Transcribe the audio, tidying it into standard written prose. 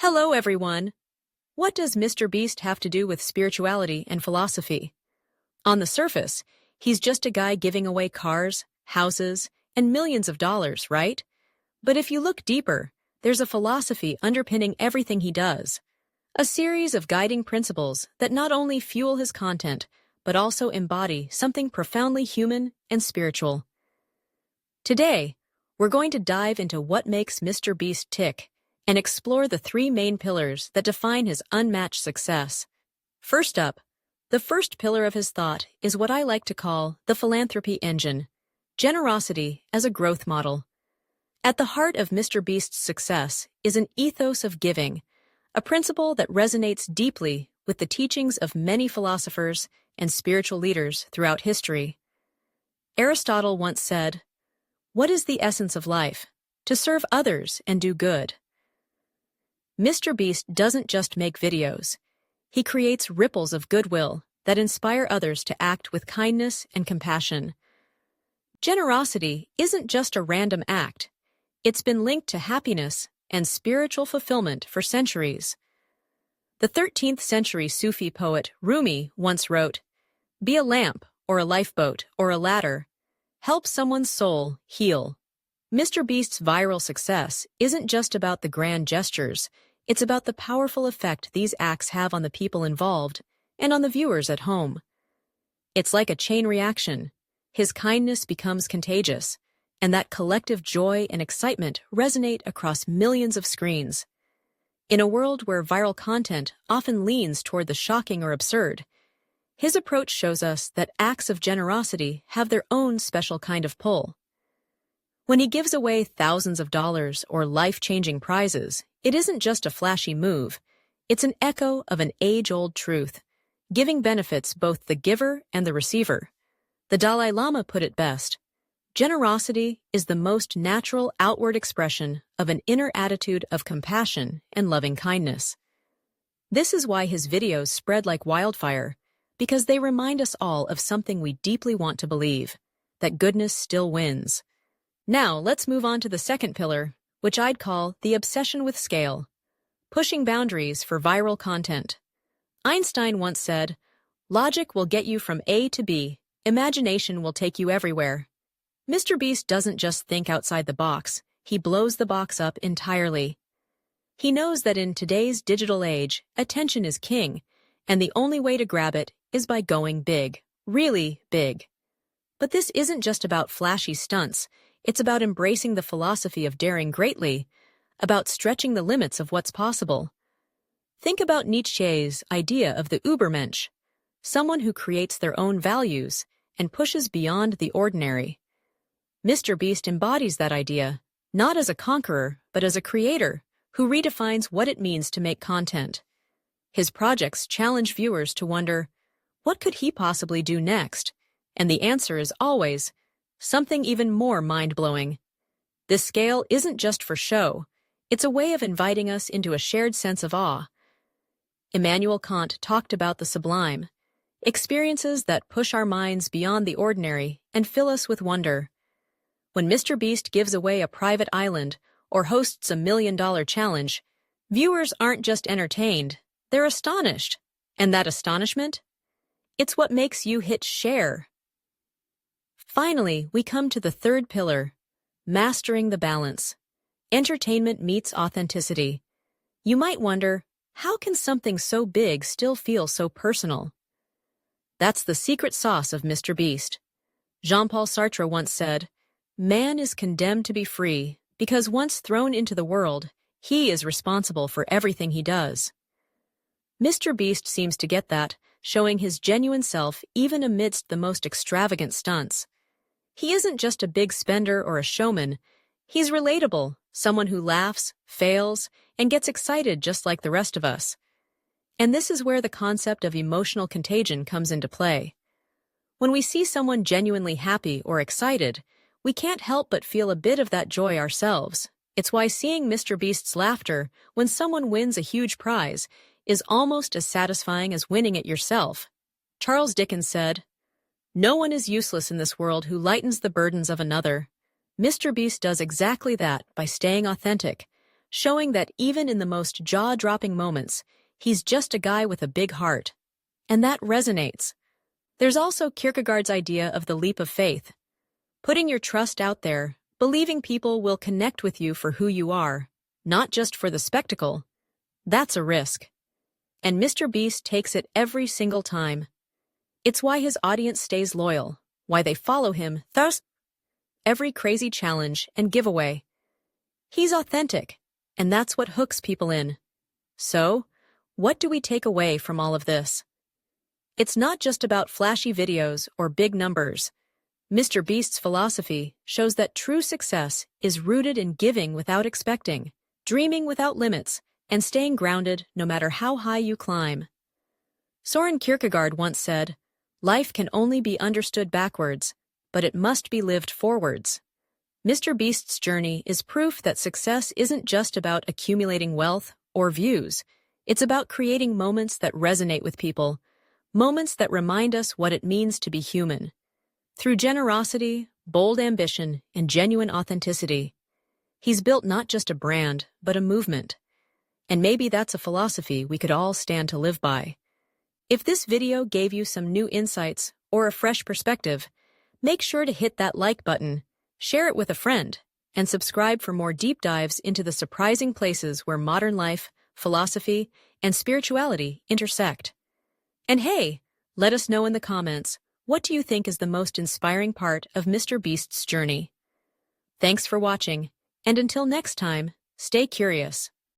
Hello, everyone. What does Mr. Beast have to do with spirituality and philosophy? On the surface, he's just a guy giving away cars, houses, and millions of dollars, right? But if you look deeper, there's a philosophy underpinning everything he does. A series of guiding principles that not only fuel his content, but also embody something profoundly human and spiritual. Today, we're going to dive into what makes Mr. Beast tick and explore the three main pillars that define his unmatched success. First up, the first pillar of his thought is what I like to call the Philanthropy Engine, generosity as a growth model. At the heart of Mr. Beast's success is an ethos of giving, a principle that resonates deeply with the teachings of many philosophers and spiritual leaders throughout history. Aristotle once said, "What is the essence of life? To serve others and do good." Mr. Beast doesn't just make videos. He creates ripples of goodwill that inspire others to act with kindness and compassion. Generosity isn't just a random act. It's been linked to happiness and spiritual fulfillment for centuries. The 13th century Sufi poet Rumi once wrote, "Be a lamp or a lifeboat or a ladder. Help someone's soul heal." Mr. Beast's viral success isn't just about the grand gestures. It's about the powerful effect these acts have on the people involved and on the viewers at home. It's like a chain reaction. His kindness becomes contagious, and that collective joy and excitement resonate across millions of screens. In a world where viral content often leans toward the shocking or absurd, his approach shows us that acts of generosity have their own special kind of pull. When he gives away thousands of dollars or life-changing prizes, it isn't just a flashy move. It's an echo of an age-old truth. Giving benefits both the giver and the receiver. The Dalai Lama put it best. Generosity is the most natural outward expression of an inner attitude of compassion and loving kindness. This is why his videos spread like wildfire, because they remind us all of something we deeply want to believe, that goodness still wins. Now, let's move on to the second pillar, which I'd call the obsession with scale, pushing boundaries for viral content. Einstein once said, "Logic will get you from A to B, imagination will take you everywhere." Mr. Beast doesn't just think outside the box, he blows the box up entirely. He knows that in today's digital age, attention is king, and the only way to grab it is by going big, really big. But this isn't just about flashy stunts. It's about embracing the philosophy of daring greatly, about stretching the limits of what's possible. Think about Nietzsche's idea of the Übermensch, someone who creates their own values and pushes beyond the ordinary. Mr. Beast embodies that idea, not as a conqueror, but as a creator who redefines what it means to make content. His projects challenge viewers to wonder, what could he possibly do next? And the answer is always something even more mind-blowing. This scale isn't just for show. It's a way of inviting us into a shared sense of awe. Immanuel Kant talked about the sublime, experiences that push our minds beyond the ordinary and fill us with wonder. When Mr. Beast gives away a private island or hosts a $1 million challenge, viewers aren't just entertained, they're astonished. And that astonishment? It's what makes you hit share. Finally, we come to the third pillar, mastering the balance. Entertainment meets authenticity. You might wonder, how can something so big still feel so personal? That's the secret sauce of Mr. Beast. Jean-Paul Sartre once said, "Man is condemned to be free because once thrown into the world, he is responsible for everything he does." Mr. Beast seems to get that, showing his genuine self even amidst the most extravagant stunts. He isn't just a big spender or a showman. He's relatable, someone who laughs, fails, and gets excited just like the rest of us. And this is where the concept of emotional contagion comes into play. When we see someone genuinely happy or excited, we can't help but feel a bit of that joy ourselves. It's why seeing Mr. Beast's laughter when someone wins a huge prize is almost as satisfying as winning it yourself. Charles Dickens said, "No one is useless in this world who lightens the burdens of another." Mr. Beast does exactly that by staying authentic, showing that even in the most jaw-dropping moments, he's just a guy with a big heart. And that resonates. There's also Kierkegaard's idea of the leap of faith. Putting your trust out there, believing people will connect with you for who you are, not just for the spectacle. That's a risk. And Mr. Beast takes it every single time. It's why his audience stays loyal, why they follow him, thus every crazy challenge and giveaway. He's authentic, and that's what hooks people in. So, what do we take away from all of this? It's not just about flashy videos or big numbers. Mr. Beast's philosophy shows that true success is rooted in giving without expecting, dreaming without limits, and staying grounded no matter how high you climb. Soren Kierkegaard once said, "Life can only be understood backwards, but it must be lived forwards." Mr. Beast's journey is proof that success isn't just about accumulating wealth or views. It's about creating moments that resonate with people, moments that remind us what it means to be human. Through generosity, bold ambition, and genuine authenticity, he's built not just a brand, but a movement. And maybe that's a philosophy we could all stand to live by. If this video gave you some new insights or a fresh perspective, make sure to hit that like button, share it with a friend, and subscribe for more deep dives into the surprising places where modern life, philosophy, and spirituality intersect. And hey, let us know in the comments, what do you think is the most inspiring part of Mr. Beast's journey? Thanks for watching, and until next time, stay curious.